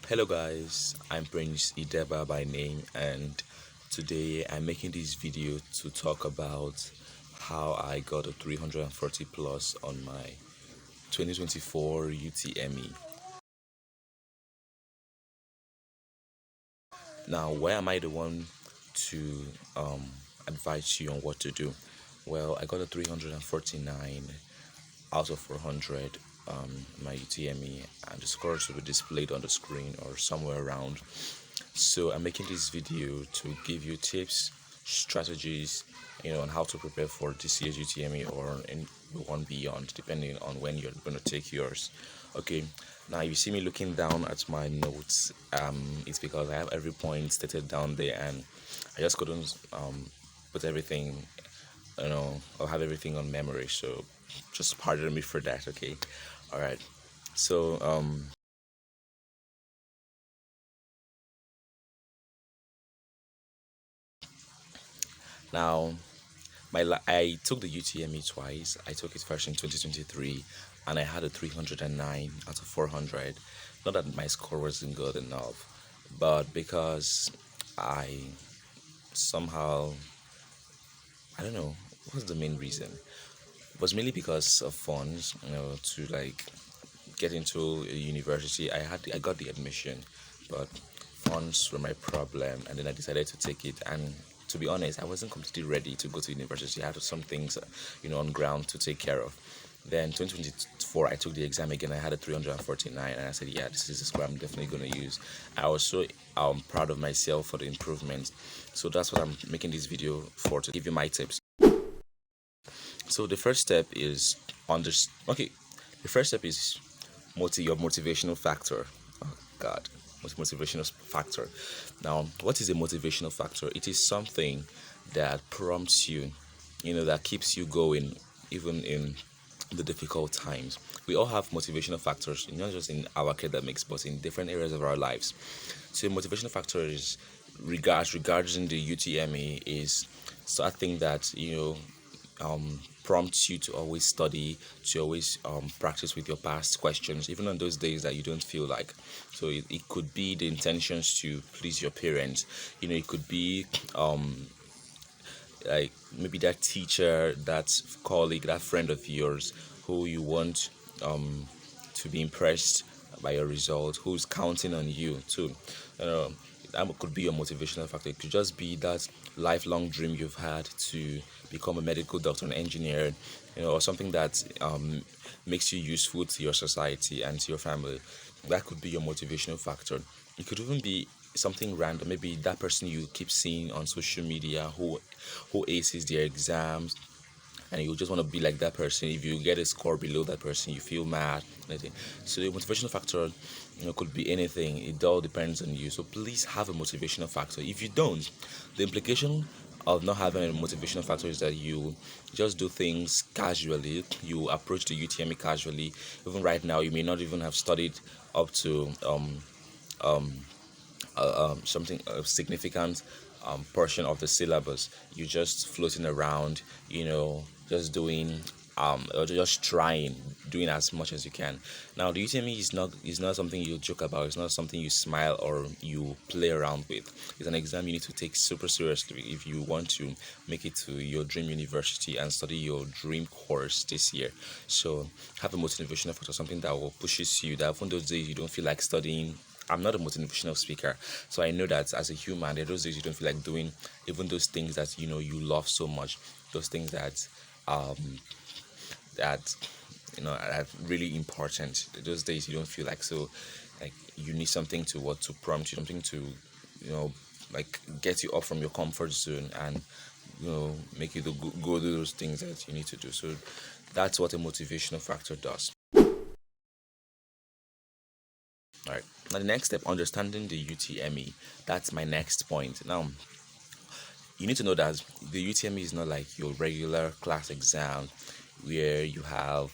Hello guys, I'm Prince Ideba by name, and today I'm making this video to talk about how I got a 340 plus on my 2024 UTME. Now, why am I the one to advise you on what to do? Well, I got a 349 out of 400 my UTME, and the scores will be displayed on the screen or somewhere around. So I'm making this video to give you tips, strategies, on how to prepare for this year's UTME or in the one beyond, depending on when you're going to take yours. Okay, now if you see me looking down at my notes, it's because I have every point stated down there, and I just couldn't put everything, or have everything on memory. So just pardon me for that. Okay, all right. So now I took the UTME twice. I took it first in 2023, and I had a 309 out of 400. Not that my score wasn't good enough, but because I somehow, I don't know what's the main reason. It was mainly because of funds, to like get into a university. I got the admission, but funds were my problem, and then I decided to take it. And to be honest, I wasn't completely ready to go to university. I had some things, on ground to take care of. Then 2024, I took the exam again. I had a 349, and I said, "Yeah, this is the score I'm definitely going to use." I was so proud of myself for the improvements. So that's what I'm making this video for, to give you my tips. So the first step is okay. The first step is your motivational factor. Oh God, what's motivational factor? Now, what is a motivational factor? It is something that prompts you, that keeps you going even in the difficult times. We all have motivational factors, not just in our academics, but in different areas of our lives. So, a motivational factor is regarding the UTME is something that prompts you to always study, to always practice with your past questions, even on those days that you don't feel like. So it could be the intentions to please your parents. It could be like maybe that teacher, that colleague, that friend of yours who you want to be impressed by your result, who's counting on you too. You know, that could be your motivational factor. It could just be that lifelong dream you've had to become a medical doctor, an engineer, or something that makes you useful to your society and to your family. That could be your motivational factor. It could even be something random, maybe that person you keep seeing on social media who aces their exams, and you just want to be like that person. If you get a score below that person, you feel mad. Anything. So the motivational factor, could be anything. It all depends on you. So please have a motivational factor. If you don't, the implication of not having a motivational factor is that you just do things casually. You approach the UTME casually. Even right now, you may not even have studied up to something significant portion of the syllabus. You're just floating around, just doing or just trying, doing as much as you can. Now, the UTME is not something you joke about. It's not something you smile or you play around with. It's an exam you need to take super seriously if you want to make it to your dream university and study your dream course this year. So have a motivational factor, something that will pushes you, that on those days you don't feel like studying. I'm not a motivational speaker, so I know that as a human, there are those days you don't feel like doing even those things that you love so much, those things that um that are really important. Those days you don't feel like, so like you need something to prompt you, something to like get you up from your comfort zone and make you go do those things that you need to do. So that's what a motivational factor does. All right. Now the next step, understanding the UTME. That's my next point. Now you need to know that the UTME is not like your regular class exam where you have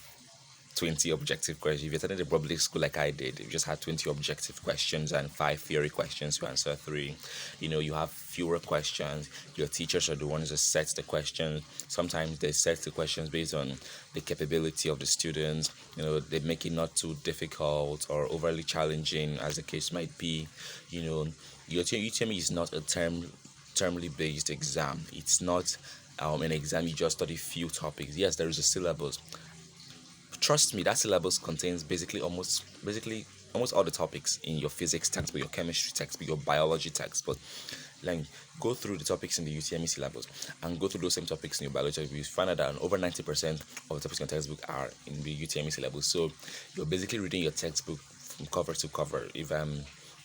20 objective questions. If you attended a public school like I did, you just had 20 objective questions and 5 theory questions to answer three. You have fewer questions. Your teachers are the ones that set the questions. Sometimes they set the questions based on the capability of the students. They make it not too difficult or overly challenging, as the case might be. Your UTME is not a termly based exam. It's not an exam you just study few topics. Yes, there is a syllabus. Trust me, that syllabus contains basically almost all the topics in your physics textbook, your chemistry textbook, your biology textbook. Like, go through the topics in the UTME syllabus and go through those same topics in your biology textbook. You find out that over 90% of the topics in your textbook are in the UTME syllabus. So you're basically reading your textbook from cover to cover. If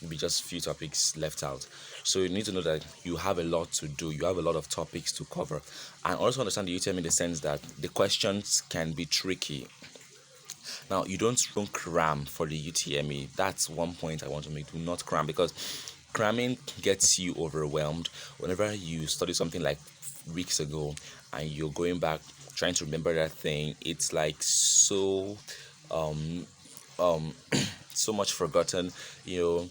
maybe just few topics left out. So you need to know that you have a lot to do. You have a lot of topics to cover, and also understand the UTME in the sense that the questions can be tricky. Now, you don't cram for the UTME. That's one point I want to make. Do not cram, because cramming gets you overwhelmed. Whenever you study something like weeks ago and you're going back trying to remember that thing, it's like so um so much forgotten. You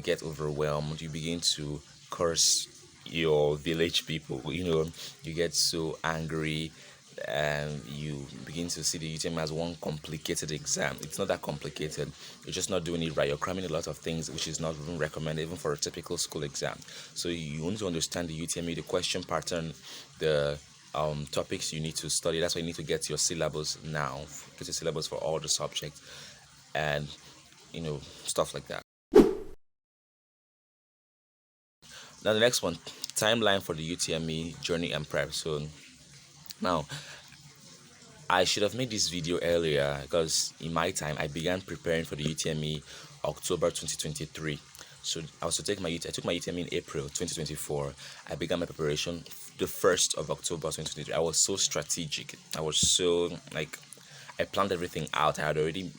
get overwhelmed. You begin to curse your village people. You get so angry, and you begin to see the UTM as one complicated exam. It's not that complicated. You're just not doing it right. You're cramming a lot of things which is not even recommended even for a typical school exam. So you want to understand the UTME, the question pattern, the topics you need to study. That's why you need to get your syllabus now. Get your syllabus for all the subjects, and stuff like that. Now the next one, timeline for the UTME journey and prep. So now, I should have made this video earlier, because in my time I began preparing for the UTME October 2023. So I took my UTME in April 2024. I began my preparation the 1st of October 2023. I was so strategic. I was so I planned everything out. I had already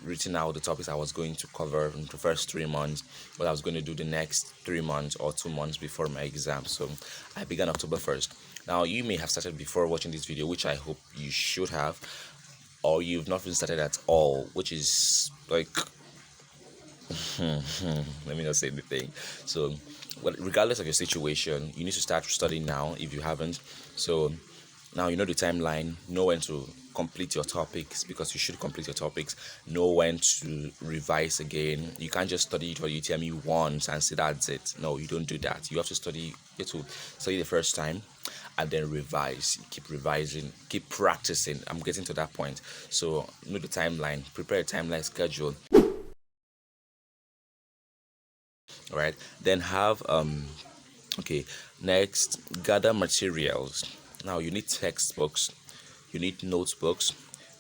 written out the topics I was going to cover in the first 3 months, what I was going to do the next 3 months or 2 months before my exam. So I began October 1st. Now, you may have started before watching this video, which I hope you should have, or you've not even started at all, which is like, let me not say anything. So, regardless of your situation, you need to start studying now if you haven't. So, now you know the timeline, know when to complete your topics, because you should complete your topics, know when to revise again. You can't just study for UTME once and say that's it. No, you don't do that. You have to study the first time and then revise. Keep revising, keep practicing. I'm getting to that point. So know the timeline, prepare a timeline schedule. All right, then have okay, next, gather materials. Now you need textbooks, you need notebooks,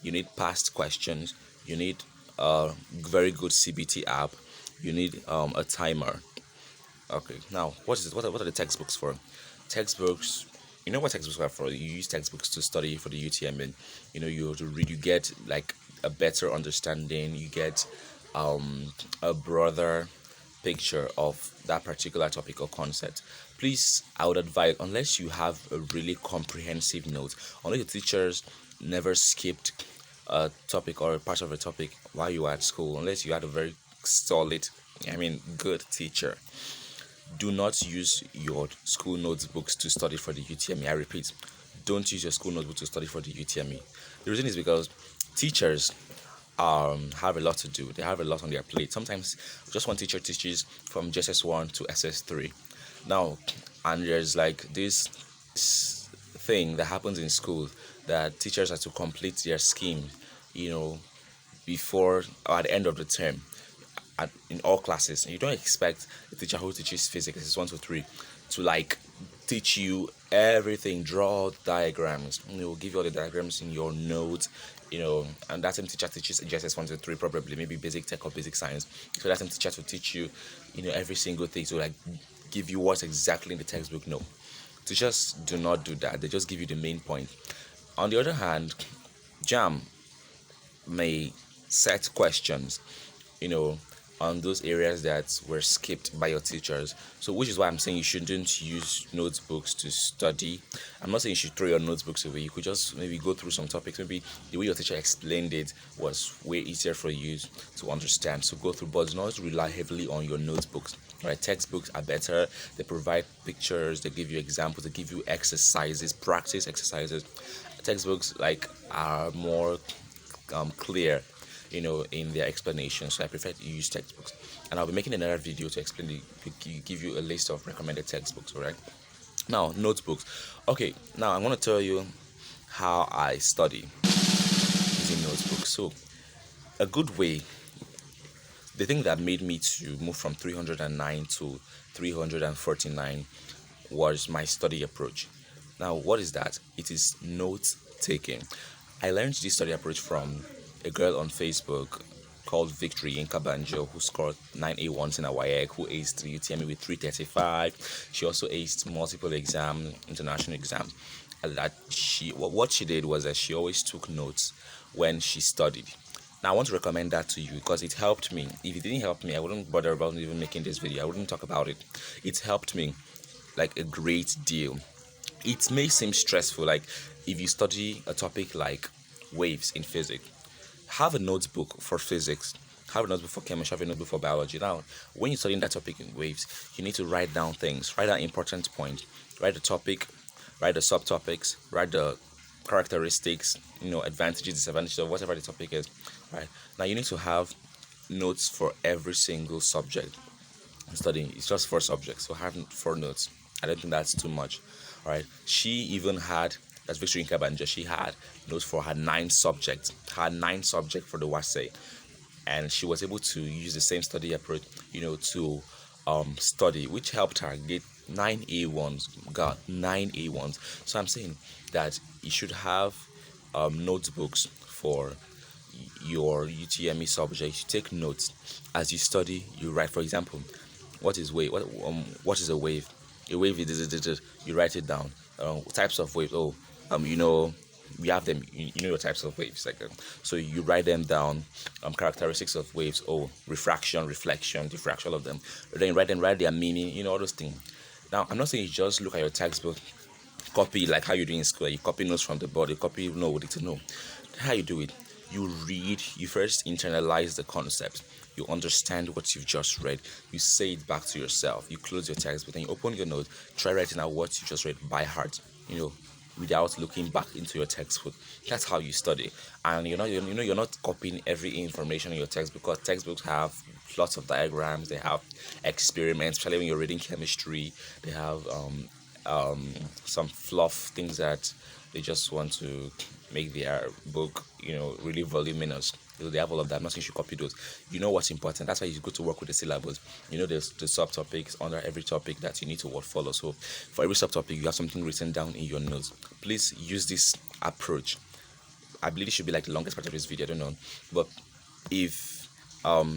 you need past questions, you need a very good CBT app, you need a timer. Okay, now what is it? What are the textbooks for? Textbooks. You know what textbooks are for? You use textbooks to study for the UTME. You have to read. You get like a better understanding. You get a broader picture of that particular topic or concept. Please, I would advise, unless you have a really comprehensive note, unless the teachers never skipped a topic or a part of a topic while you were at school, unless you had a very solid, good teacher, do not use your school notebooks to study for the UTME. I repeat, don't use your school notebook to study for the UTME. The reason is because teachers have a lot to do. They have a lot on their plate. Sometimes just one teacher teaches from JSS1 to SS3. Now, and there's like this thing that happens in school, that teachers have to complete their scheme, before or at the end of the term, in all classes. And you don't expect the teacher who teaches physics, this is 1 to 3, to teach you everything, draw diagrams, give you all the diagrams in your notes, and that same teacher teaches JSS 1 to 3, probably maybe basic tech or basic science. So that same teacher to teach you, every single thing, to give you what's exactly in the textbook. No, teachers do not do that. They just give you the main point. On the other hand, Jamb may set questions, on those areas that were skipped by your teachers. So, which is why I'm saying you shouldn't use notebooks to study. I'm not saying you should throw your notebooks away. You could just maybe go through some topics. Maybe the way your teacher explained it was way easier for you to understand. So, go through, but do not rely heavily on your notebooks. Right, textbooks are better. They provide pictures, they give you examples, they give you exercises, practice exercises. Textbooks like are more clear, in their explanation. So I prefer to use textbooks, and I'll be making another video to explain give you a list of recommended textbooks. All right. Now notebooks. Okay. Now I'm gonna tell you how I study using notebooks. So a good way, the thing that made me to move from 309 to 349 was my study approach. Now, what is that? It is note taking. I learned this study approach from a girl on Facebook called Victory in Kabanjo, who scored 9A1s in a WAEC, who aced the UTME with 335. She also aced multiple international exams. And that what she did was that she always took notes when she studied. Now, I want to recommend that to you because it helped me. If it didn't help me, I wouldn't bother about even making this video. I wouldn't talk about it. It helped me like a great deal. It may seem stressful, like if you study a topic like waves in physics, have a notebook for physics, have a notebook for chemistry, have a notebook for biology. Now, when you're studying that topic in waves, you need to write down things, write down important points, write the topic, write the subtopics, write the characteristics, advantages, disadvantages of whatever the topic is. Right now, you need to have notes for every single subject. Studying, it's just 4 subjects, so having 4 notes, I don't think that's too much. All right, she even had, that's Victory in Kabanja, she had notes for her 9 subjects, for the WASE, and she was able to use the same study approach, to study, which helped her get 9A1s, got 9A1s. So I'm saying that you should have notebooks for your UTME subject. You take notes as you study. You write, for example, what is wave? What is a wave? A wave is this. You write it down. Types of waves. We have them. You know your types of waves. So you write them down. Characteristics of waves. Refraction, reflection, diffraction, all of them. Then write their meaning. All those things. Now, I'm not saying you just look at your textbook, copy like how you do in school. You copy notes from the board. You copy what to know. How you do it? You read. You first internalize the concept. You understand what you've just read. You say it back to yourself. You close your textbook and you open your note. Try writing out what you just read by heart. Without looking back into your textbook. That's how you study. And you're not copying every information in your textbook, because textbooks have lots of diagrams. They have experiments, especially when you're reading chemistry. They have some fluff things that they just want to make their book, really voluminous. They have all of that. I'm not saying you should copy those. You know what's important. That's why you go to work with the syllabus. There's the subtopics under every topic that you need to follow. So for every subtopic, you have something written down in your notes. Please use this approach. I believe it should be like the longest part of this video. I don't know, but if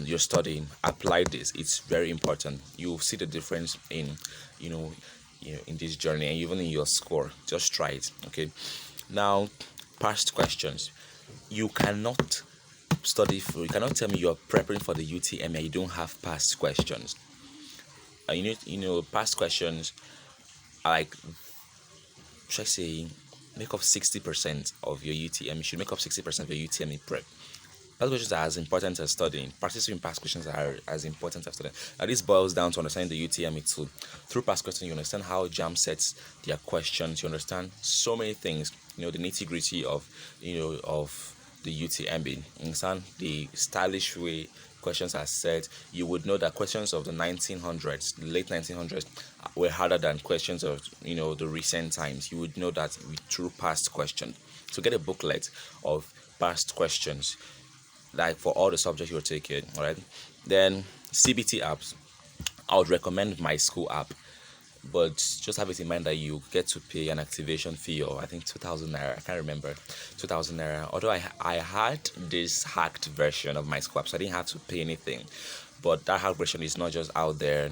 you're studying, apply this. It's very important. You'll see the difference in in this journey, and even in your score. Just try it. Okay. Now, past questions. You cannot you cannot tell me you're preparing for the UTME and you don't have past questions. Past questions are like, should I say, make up 60% of your UTME. You should make up 60% of your UTME prep. Past questions are as important as studying. Practicing past questions are as important as studying. Now, this boils down to understanding the UTME too. Through past questions, you understand how Jamb sets their questions. You understand so many things. The nitty-gritty of the UTME. You understand the stylish way questions are set. You would know that questions of the 1900s, the late 1900s, were harder than questions of the recent times. You would know that through past questions. So get a booklet of past questions, like for all the subjects you're taking. All right. Then CBT apps. I would recommend my school app, but just have it in mind that you get to pay an activation fee, or I think 2,000 naira. I can't remember, 2,000 naira. Although I had this hacked version of my school app, so I didn't have to pay anything. But that hacked version is not just out there.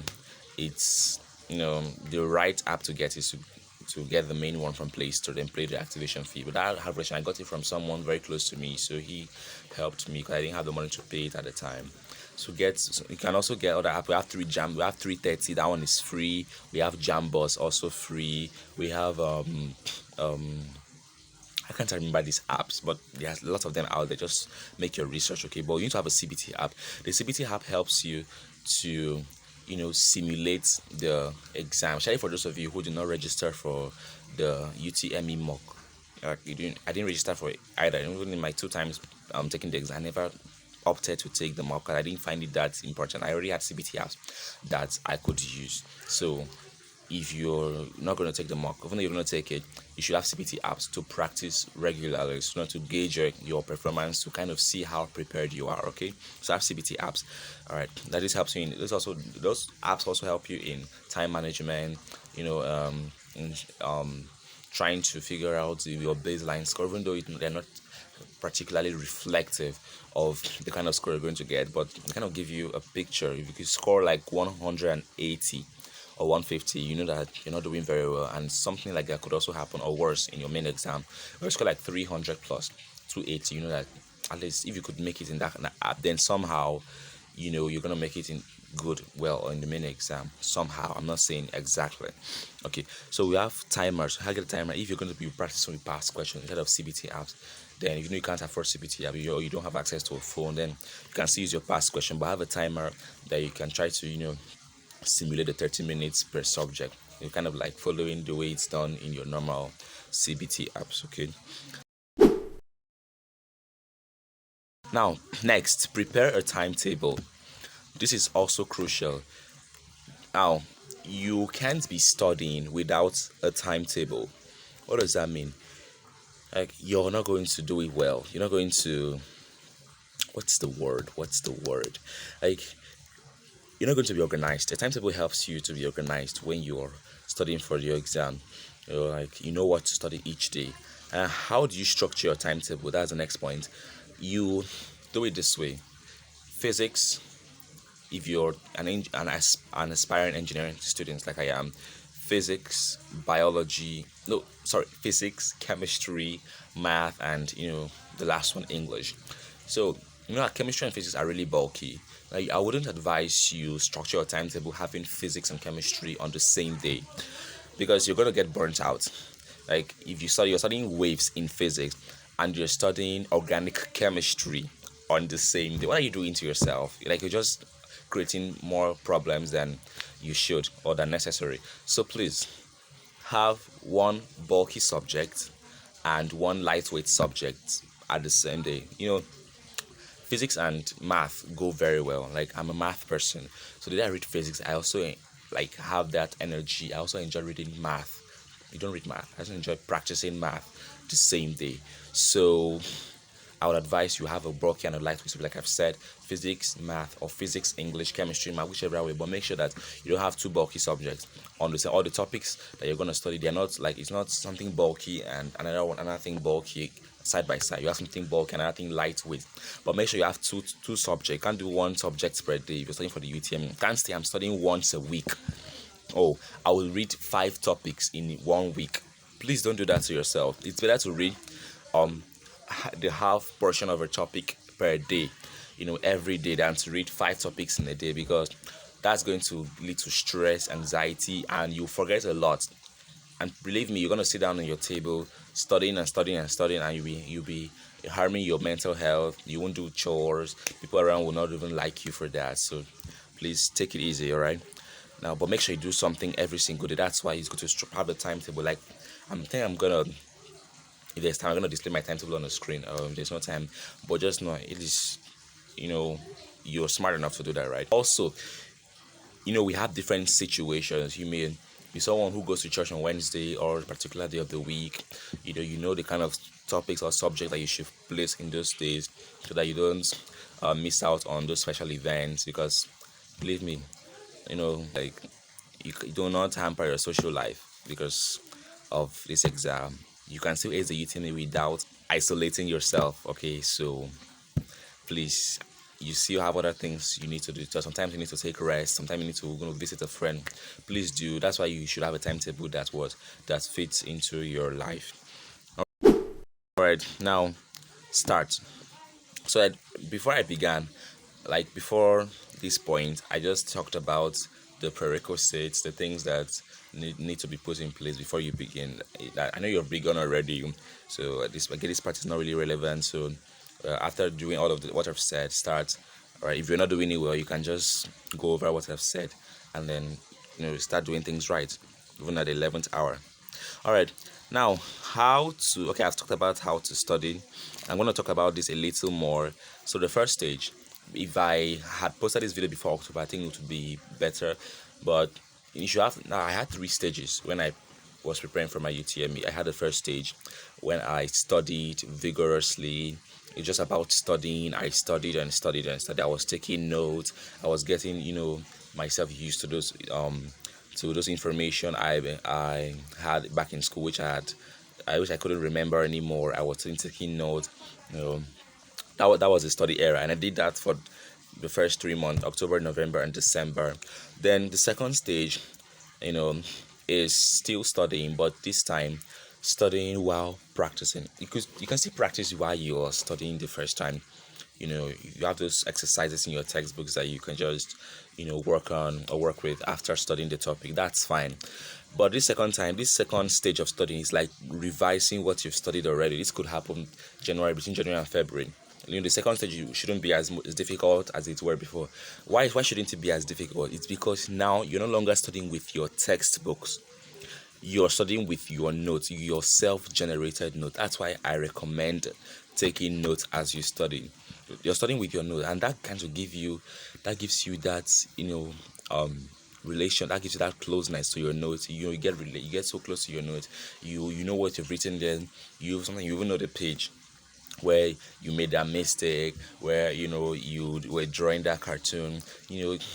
It's the right app to get is to get the main one from Play Store, then pay the activation fee. But that hacked version, I got it from someone very close to me, so he helped me because I didn't have the money to pay it at the time. to get. So you can also get other app. We have three Jamb. We have 330. That one is free. We have Jamb also free. We have I can't remember these apps, but there's lots of them out there. Just make your research, okay? But you need to have a CBT app. The CBT app helps you to, simulate the exam. Especially for those of you who did not register for the UTME mock. I didn't register for it either. Even in my two times taking the exam, I never opted to take the mock because I didn't find it that important. I already had CBT apps that I could use. So if you're not going to take the mock, even though you're going to take it, you should have CPT apps to practice regularly, so not to gauge your performance, to kind of see how prepared you are. Okay, so have CPT apps. All right, that just helps you in. Those apps also help you in time management. In trying to figure out your baseline score, even though they're not particularly reflective of the kind of score you're going to get, but they kind of give you a picture. If you could score like 180 or 150, you know that you're not doing very well, and something like that could also happen, or worse, in your main exam. If you score like 300 plus 280, you know that at least if you could make it in that app, then somehow you're gonna make it in good, well, in the main exam somehow. I'm not saying exactly. Okay, so we have timers. How get a timer? If you're going to be practicing with past questions instead of CBT apps, then if you can't afford CBT app, you don't have access to a phone, then you can still use your past question, but have a timer that you can try to simulate the 30 minutes per subject. You're kind of like following the way it's done in your normal CBT apps. Okay, now next, prepare a timetable. This is also crucial. Now, you can't be studying without a timetable. What does that mean? Like, you're not going to do it well. You're not going to, what's the word? Like, you're not going to be organized. A timetable helps you to be organized when you're studying for your exam. You know what to study each day. How do you structure your timetable? That's the next point. You do it this way: physics, if you're an aspiring engineering student like I am, physics, biology, no, sorry, physics, chemistry, math, and the last one, English. So chemistry and physics are really bulky. Like, I wouldn't advise you structure your timetable having physics and chemistry on the same day, because you're gonna get burnt out. Like, if you're studying waves in physics and you're studying organic chemistry on the same day, what are you doing to yourself? Like, you're just creating more problems than you should or than necessary. So please have one bulky subject and one lightweight subject at the same day. Physics and math go very well. Like, I'm a math person, so the day I read physics, I also like have that energy. I also enjoy reading math. You don't read math. I just enjoy practicing math the same day. So I would advise you have a bulky and a lightweight subject, like I've said, physics, math, or physics, English, chemistry, math, whichever way. But make sure that you don't have two bulky subjects on the same. All the topics that you're gonna study, they're not like, it's not something bulky and another thing bulky side by side. You have something bulky and another thing lightweight. But make sure you have two subjects. You can't do one subject per day if you're studying for the UTM. Can't say I'm studying once a week. Oh, I will read 5 topics in 1 week. Please don't do that to yourself. It's better to read the half portion of a topic per day, every day, than to read 5 topics in a day, because that's going to lead to stress, anxiety, and you forget a lot. And believe me, you're gonna sit down on your table studying and studying and studying, and you'll be harming your mental health. You won't do chores. People around will not even like you for that. So please take it easy, all right? Now, but make sure you do something every single day. That's why it's good to have a timetable. Like, I'm gonna, if there's time, I'm gonna display my timetable on the screen. There's no time, but just know it is, you're smart enough to do that, right? Also, we have different situations. You may be someone who goes to church on Wednesday or a particular day of the week. You know the kind of topics or subject that you should place in those days, so that you don't miss out on those special events. Because believe me, like, you do not hamper your social life because of this exam. You can still ace the UTME without isolating yourself. Okay, so please, you still have other things you need to do. So sometimes you need to take rest. Sometimes you need to visit a friend. Please do. That's why you should have a timetable that fits into your life. All right, now start. So before I began, like before this point, I just talked about the prerequisites, the things that need to be put in place before you begin. I know you've begun already, so this part is not really relevant. So after doing all of what I've said, start. All right, if you're not doing it well, you can just go over what I've said, and then start doing things right, even at the 11th hour. All right, now how to. Okay, I've talked about how to study. I'm going to talk about this a little more. So the first stage, if I had posted this video before October, I think it would be better. But you should have. Now I had three stages when I was preparing for my UTME. I had the first stage when I studied vigorously. It's just about studying. I studied and studied and studied. I was taking notes. I was getting, myself used to those information I had back in school, which I wish I couldn't remember anymore. I was taking notes. You know, that was a study era, and I did that for the first 3 months, October, November, and December. Then the second stage, you know, is still studying, but this time studying while practicing. Because you can still practice while you are studying the first time. You have those exercises in your textbooks that you can just work on or work with after studying the topic. That's fine. But this second stage of studying is like revising what you've studied already. This could happen between January and February. The second stage shouldn't be as difficult as it were before. Why shouldn't it be as difficult? It's because now you're no longer studying with your textbooks. You're studying with your notes, your self-generated note. That's why I recommend taking notes as you study. You're studying with your note, and that gives you that relation. That gives you that closeness to your notes. You get so close to your notes. You know what you've written there. You even know the page where you made that mistake, where you were drawing that cartoon.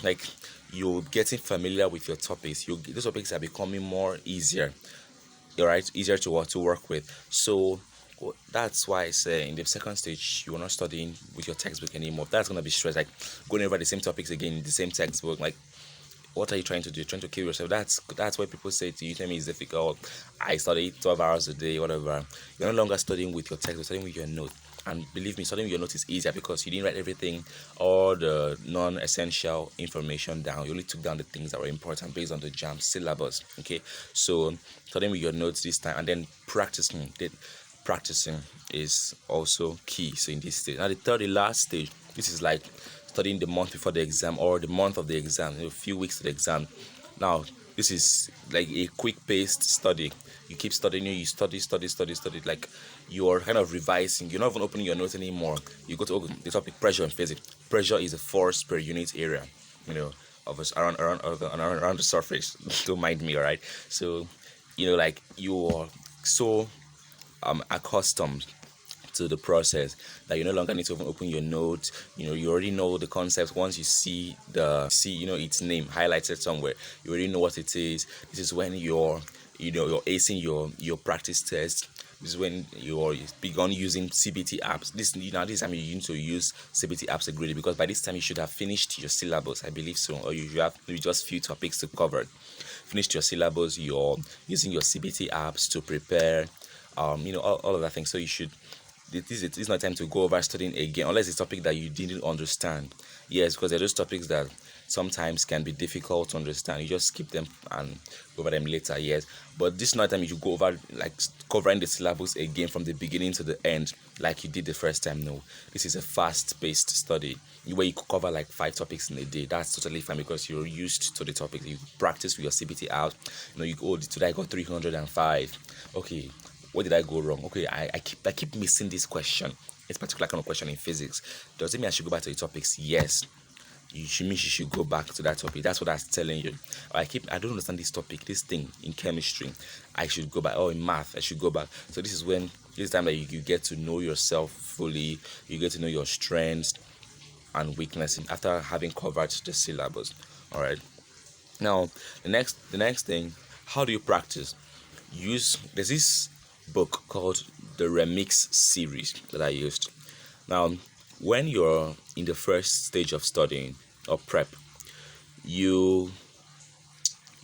Like you're getting familiar with your topics. Those topics are becoming more easier. All right, easier to work with. So that's why I say in the second stage you're not studying with your textbook anymore. That's gonna be stress, like going over the same topics again in the same textbook. Like, what are you trying to do? You're trying to kill yourself. That's why people say to you, tell me it's difficult. I study 12 hours a day, whatever. You're no longer studying with your text, you're studying with your note. And believe me, studying with your note is easier because you didn't write everything, all the non-essential information down. You only took down the things that were important based on the Jamb syllabus. Okay, so studying with your notes this time, and then practicing is also key. So in this stage, now the last stage, this is like studying the month before the exam or the month of the exam, a few weeks to the exam. Now this is like a quick paced study. You keep studying, you study, like you're kind of revising. You're not even opening your notes anymore. You go to the topic pressure and physics. Pressure is a force per unit area, of us around the surface. Don't mind me, all right? So like you're so accustomed to the process that you no longer need to even open your notes. You already know the concepts. Once you see its name highlighted somewhere, you already know what it is. This is when you're acing your practice test. This is when you're begun using CBT apps. This time you need to use CBT apps agreed, because by this time you should have finished your syllabus, I believe so, or you have maybe just few topics to cover. Finished your syllabus, you're using your CBT apps to prepare all of that thing. So you should, it's not time to go over studying again unless it's a topic that you didn't understand. Yes, because there are those topics that sometimes can be difficult to understand. You just skip them and go over them later. Yes, but this is not time you should go over like covering the syllabus again from the beginning to the end like you did the first time. No, this is a fast-paced study where you could cover like 5 topics in a day. That's totally fine because you're used to the topics. You practice with your CBT out. Today I got 305. Okay, what did I go wrong? Okay, I keep missing this question. It's particular kind of question in physics. Does it mean I should go back to the topics? Yes. You should go back to that topic. That's what I was telling you. I don't understand this topic, this thing in chemistry. I should go back. Oh, in math, I should go back. So this is time that you get to know yourself fully. You get to know your strengths and weaknesses after having covered the syllabus. All right. Now the next thing, how do you practice? There's this book called the Remix series that I used. Now, when you're in the first stage of studying or prep, you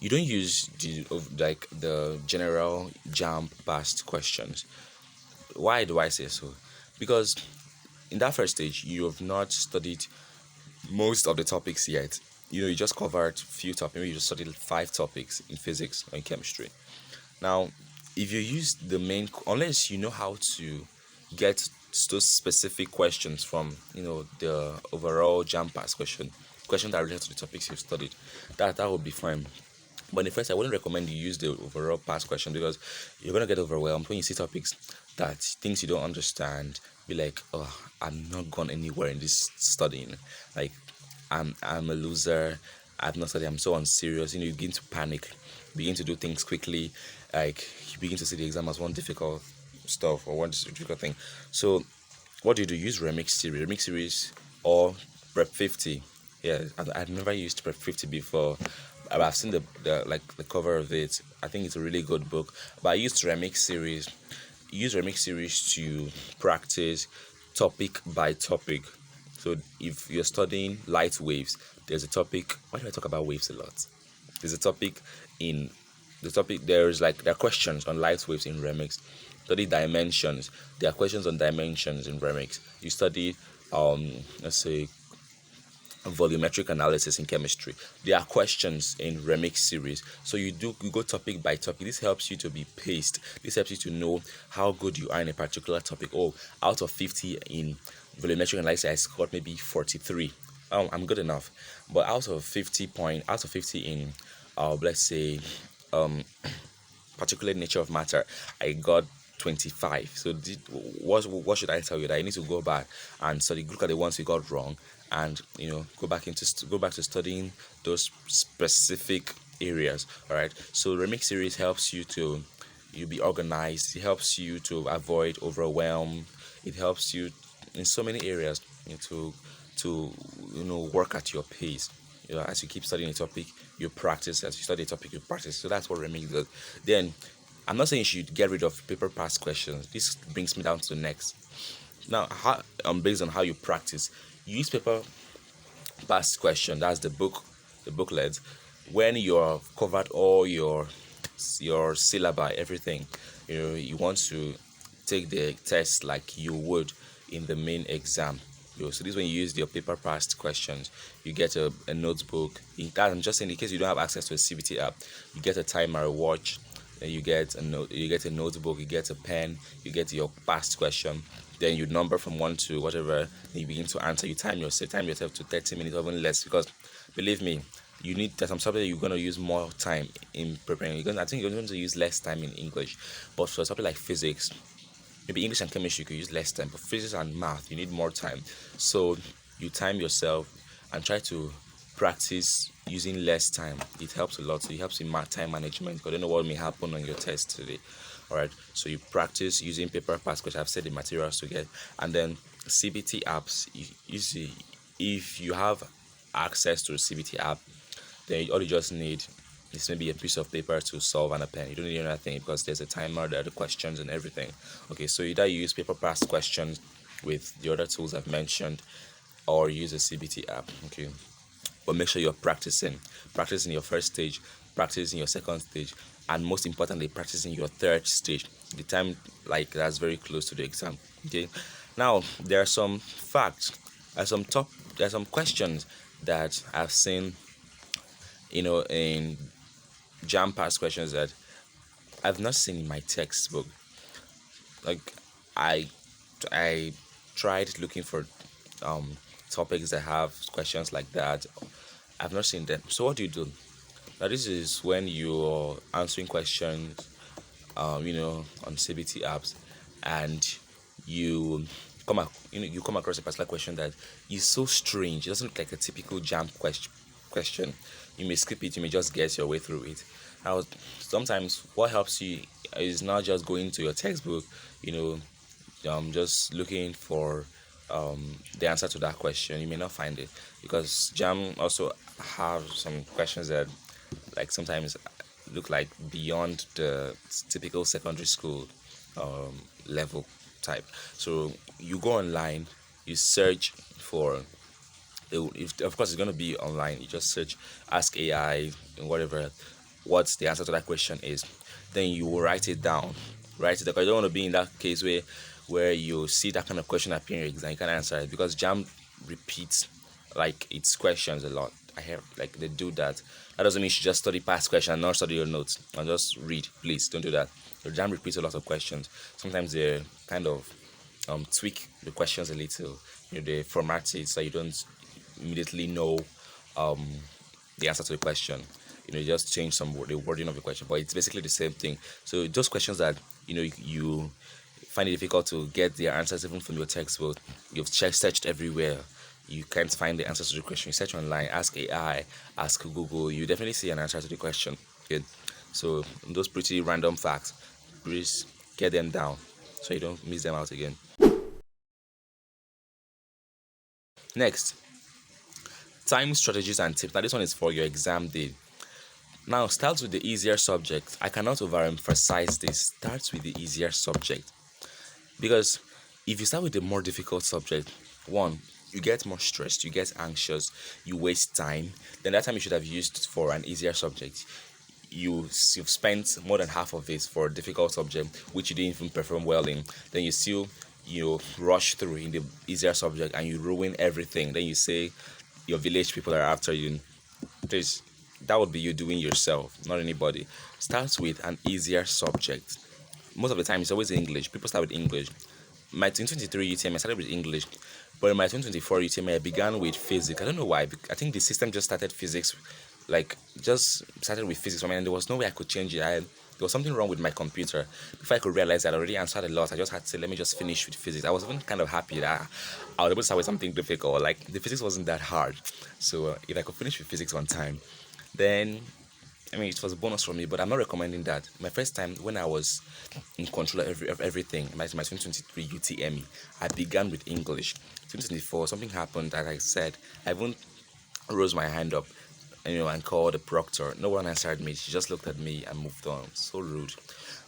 don't use the general Jamb past questions. Why do I say so? Because in that first stage, you have not studied most of the topics yet. You just covered few topics. Maybe you just studied 5 topics in physics or in chemistry. Now, if you use the main, unless you know how to get those specific questions from the overall jam pass question that relate to the topics you've studied, that would be fine. But in the first, I wouldn't recommend you use the overall past question because you're gonna get overwhelmed when you see topics that things you don't understand. Be like, oh, I'm not gone anywhere in this studying. Like, I'm a loser. I've not studied. I'm so unserious. You begin to panic, begin to do things quickly. Like you begin to see the exam as one difficult stuff or one difficult thing. So, what do? Use remix series, or Prep 50. Yeah, I've never used Prep 50 before. But I've seen the cover of it. I think it's a really good book. But I used remix series. Use remix series to practice topic by topic. So if you're studying light waves, there's a topic. Why do I talk about waves a lot? There's a topic in the topic. There are questions on light waves in remix. Study dimensions. There are questions on dimensions in remix. You study let's say volumetric analysis in chemistry. There are questions in remix series, so you go topic by topic. This helps you to be paced. This helps you to know how good you are in a particular topic. Oh, out of 50 in volumetric analysis, I scored maybe 43. I'm good enough. But out of 50 in let's say particular nature of matter, I got 25. So what should I tell you? That I need to go back and study, look at the ones you got wrong, and go back to studying those specific areas. All right, so remix series helps you be organized. It helps you to avoid overwhelm. It helps you in so many areas, to work at your pace. As you keep studying a topic, you practice. As you study a topic, you practice. So that's what remix does. Then, I'm not saying you should get rid of paper past questions. This brings me down to the next. Now, based on how you practice, you use paper past question. That's the booklet. When you're covered all your syllabi, everything, you want to take the test like you would in the main exam. So this is when you use your paper past questions. You get a notebook. I'm just saying, in case you don't have access to a CBT app, you get a timer, a watch. Then you get a notebook, you get a pen, you get your past question. Then you number from 1 to whatever. Then you begin to answer. You time yourself to 30 minutes or even less, because believe me, there's some subject you're going to use more time in preparing. I think you're going to use less time in English, but for something like physics, maybe English and chemistry, you could use less time, but physics and math, you need more time. So you time yourself and try to practice using less time. It helps a lot. So it helps in time management, because you don't know what may happen on your test today. All right. So you practice using paper past questions. I've said the materials to get, and then CBT apps. You see, if you have access to a CBT app, then all you just need is maybe a piece of paper to solve and a pen. You don't need anything, because there's a timer, there are the questions and everything. Okay, so either you use paper past questions with the other tools I've mentioned, or use a CBT app. Okay, but make sure you're practicing your first stage, practicing your second stage, and most importantly, practicing your third stage. The time like that's very close to the exam. Okay, now there are some facts, there are some questions that I've seen, in jam past questions that I've not seen in my textbook. Like I I tried looking for topics that have questions like that. I've not seen them. So what do you do? Now this is when you're answering questions, on CBT apps, and you you come across a particular question that is so strange. It doesn't look like a typical jam question. You may skip it. You may just guess your way through it. Now, sometimes what helps you is not just going to your textbook, just looking for the answer to that question. You may not find it, because Jam also have some questions that like sometimes look like beyond the typical secondary school level type. So you go online, you search for if of course it's going to be online. You just search, ask AI and whatever, what the answer to that question is. Then you will write it down. Write it down, because you don't want to be in that case where you see that kind of question appearing in your exam, you can't answer it, because Jam repeats like it's questions a lot. I hear like they do that. That doesn't mean you should just study past questions and not study your notes and just read. Please don't do that. The jam repeats a lot of questions. Sometimes they kind of tweak the questions a little. They format it so you don't immediately know um, the answer to the question. You just change the wording of the question, but it's basically the same thing. So those questions that you find it difficult to get the answers even from your textbook, you've searched everywhere, you can't find the answers to the question. You search online, ask AI, ask Google, you definitely see an answer to the question. Okay, so those pretty random facts, please get them down so you don't miss them out again. Next, time strategies and tips. Now this one is for your exam day. Now start with the easier subject. I cannot overemphasize this. Start with the easier subject. Because if you start with a more difficult subject, one, you get more stressed, you get anxious, you waste time. Then that time you should have used for an easier subject. You've spent more than half of it for a difficult subject which you didn't even perform well in. Then you rush through in the easier subject and you ruin everything. Then you say your village people are after you. Please, that would be you doing yourself, not anybody. Start with an easier subject. Most of the time it's always English. People start with English. My 2023 UTME I started with English, but in my 2024 UTME I began with physics. I don't know why. I think the system just started physics, like just started with physics for me, and there was no way I could change it. There was something wrong with my computer. Before I could realize I'd already answered a lot, I just had to say, let me just finish with physics. I was even kind of happy that I was able to start with something difficult. Like the physics wasn't that hard, so if I could finish with physics on time, then I mean, it was a bonus for me, but I'm not recommending that. My first time when I was in control of everything, my 2023 UTME, I began with English. 2024, something happened, as I said, I even rose my hand up, and called the proctor. No one answered me. She just looked at me and moved on. So rude.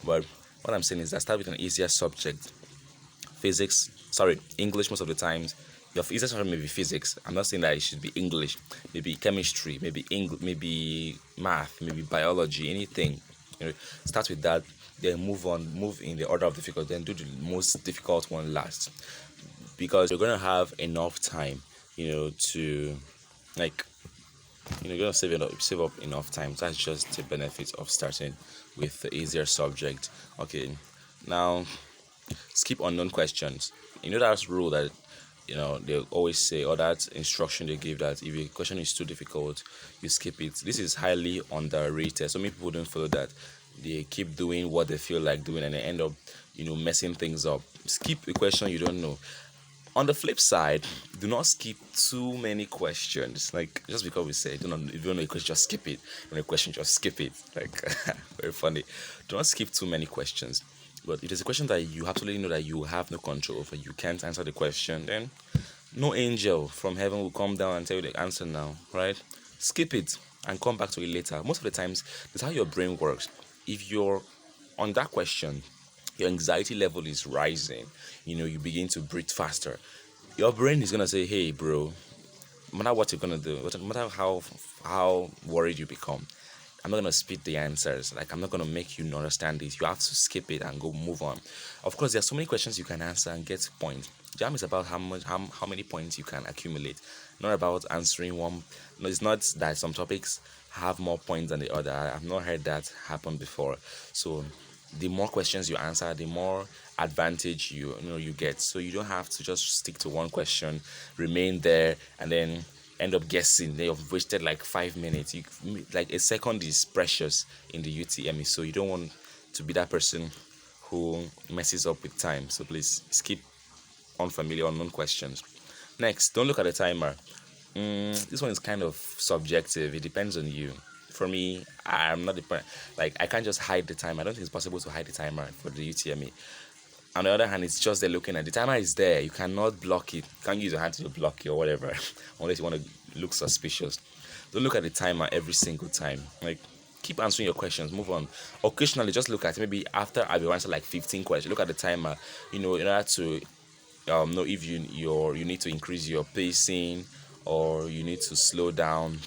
But what I'm saying is that start with an easier subject. English most of the times. Your easiest subject may be physics. I'm not saying that it should be English. Maybe chemistry, maybe English, maybe math, maybe biology, anything. Start with that, then move in the order of difficulty, then do the most difficult one last. Because you're gonna have enough time, to like you're gonna save up enough time. That's just the benefit of starting with the easier subject. Okay, now skip unknown questions. That rule that they always say, or that instruction they give, that if a question is too difficult, you skip it. This is highly underrated. So many people don't follow that. They keep doing what they feel like doing and they end up messing things up. Skip a question you don't know. On the flip side, do not skip too many questions. Like, just because we say, if you don't know a question, just skip it. When a question, just skip it. Like, very funny. Do not skip too many questions. But if there's a question that you absolutely know that you have no control over, you can't answer the question, then no angel from heaven will come down and tell you the answer now, right? Skip it and come back to it later. Most of the times, that's how your brain works. If you're on that question, your anxiety level is rising, you begin to breathe faster. Your brain is gonna say, hey bro, no matter what you're gonna do, no matter how worried you become, I'm not gonna spit the answers. Like, I'm not gonna make you understand this. You have to skip it and go move on. Of course, there are so many questions you can answer and get points. Jam is about how many points you can accumulate, not about answering one. No, it's not that some topics have more points than the other. I've not heard that happen before. So the more questions you answer, the more advantage you get. So you don't have to just stick to one question, remain there, and then end up guessing. Then you've wasted like 5 minutes. Like, a second is precious in the UTME, so you don't want to be that person who messes up with time. So please skip unfamiliar, unknown questions. Next, don't look at the timer. This one is kind of subjective. It depends on you. For me, I'm not the like, I can't just hide the timer. I don't think it's possible to hide the timer for the UTME. On the other hand, it's just they're looking at the timer is there. You cannot block it. You can't use your hand to block it or whatever, unless you want to look suspicious. Don't look at the timer every single time. Like, keep answering your questions. Move on. Occasionally, just look at it. Maybe after I've answered like 15 questions, look at the timer. In order to know if you need to increase your pacing or you need to slow down.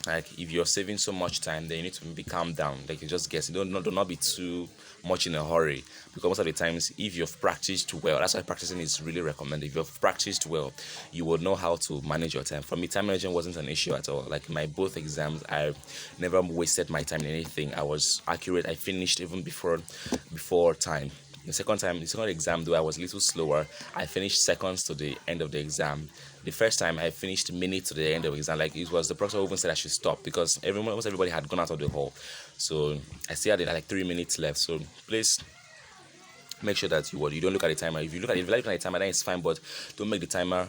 Like if you're saving so much time, then you need to be calm down. Like you just guess, do not be too much in a hurry, because most of the times if you've practiced well, that's why practicing is really recommended. If you've practiced well, you will know how to manage your time. For me, time management wasn't an issue at all. Like my both exams, I never wasted my time in anything. I was accurate. I finished even before time. The second exam, though I was a little slower, I finished seconds to the end of the exam. The first time I finished minutes to the end of the exam. Like it was the professor who even said I should stop because almost everybody had gone out of the hall. So I still had like 3 minutes left. So please make sure that you don't look at the timer. If you like at the timer, then it's fine, but don't make the timer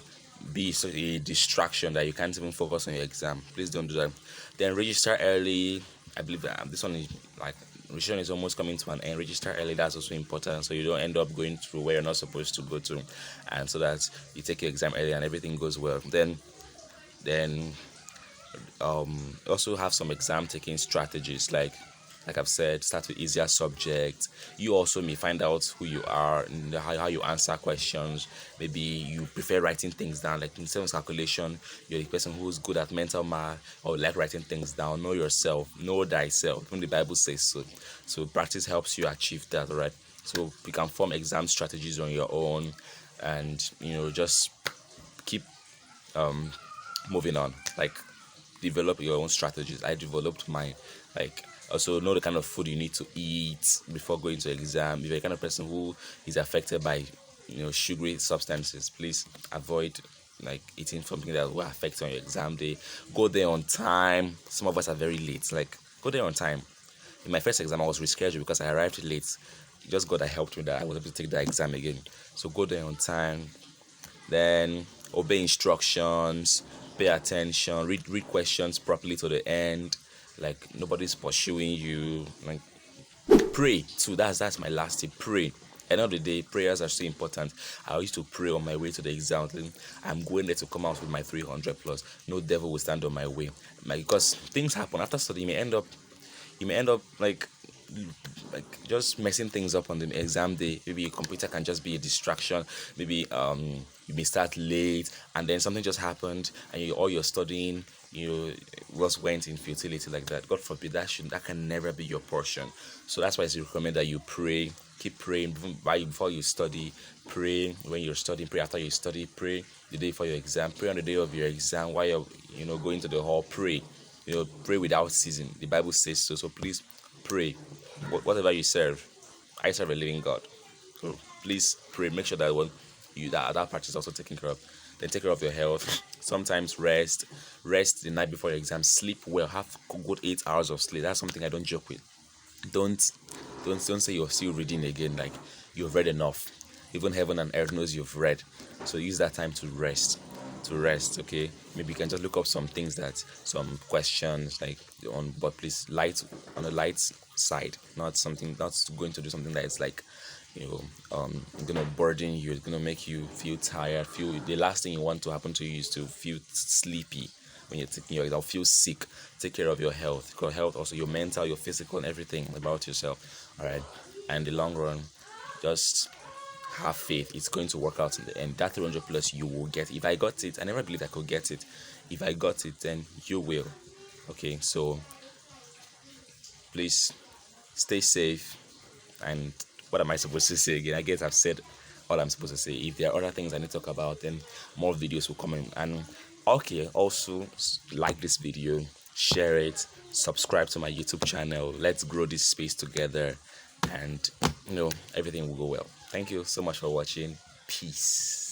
be so a distraction that you can't even focus on your exam. Please don't do that. Then register early. I believe that this one is like registration is almost coming to an end. Register early, that's also important, so you don't end up going through where you're not supposed to go to, and so that you take your exam early and everything goes well. Then also have some exam taking strategies, like I've said, start with easier subjects. You also may find out who you are and how you answer questions. Maybe you prefer writing things down, like in terms of calculation, you're the person who's good at mental math or like writing things down. Know yourself, know thyself. Even the Bible says so. So practice helps you achieve that, right? So you can form exam strategies on your own, and just keep moving on. Like develop your own strategies. I developed mine. Like also know the kind of food you need to eat before going to exam. If you're the kind of person who is affected by sugary substances, please avoid like eating something that will affect on your exam day. Go there on time. Some of us are very late. Like go there on time. In my first exam I was rescheduled because I arrived late. Just God that helped me that I was able to take the exam again. So go there on time. Then obey instructions, pay attention, read questions properly to the end. Like nobody's pursuing you. Like pray too. That's my last tip. Pray. End of the day, prayers are so important. I used to pray on my way to the exam. I'm going there to come out with my 300 plus. No devil will stand on my way. Because things happen after study. You may end up like just messing things up on the exam day. Maybe your computer can just be a distraction. Maybe you may start late and then something just happened and all you're studying just went in futility like that. God forbid, that can never be your portion. So that's why it's recommended that you pray. Keep praying before you study. Pray when you're studying. Pray after you study. Pray the day for your exam. Pray on the day of your exam while you're going to the hall. Pray. Pray without ceasing. The Bible says so. So please pray. Whatever you serve, I serve a living God. So please pray. Make sure that that part is also taken care of. Then take care of your health. Sometimes rest the night before your exam. Sleep well. Have good 8 hours of sleep. That's something I don't joke with. Don't say you're still reading again. Like you've read enough. Even heaven and earth knows you've read. So use that time to rest. Okay, maybe you can just look up some questions like but please on the light side, not going to do something that is like gonna burden you. It's gonna make you feel tired. The last thing you want to happen to you is to feel sleepy when you're taking your exam. Feel sick. Take care of your health. Your health, also your mental, your physical, and everything about yourself. All right, and in the long run, just have faith. It's going to work out in the end. That 300 plus you will get. If I got it, I never believed I could get it. If I got it, then you will. Okay, so please stay safe. And what am I supposed to say again? I guess I've said all I'm supposed to say. If there are other things I need to talk about, then more videos will come in. And okay, also like this video, share it, subscribe to my YouTube channel. Let's grow this space together, and everything will go well. Thank you so much for watching. Peace.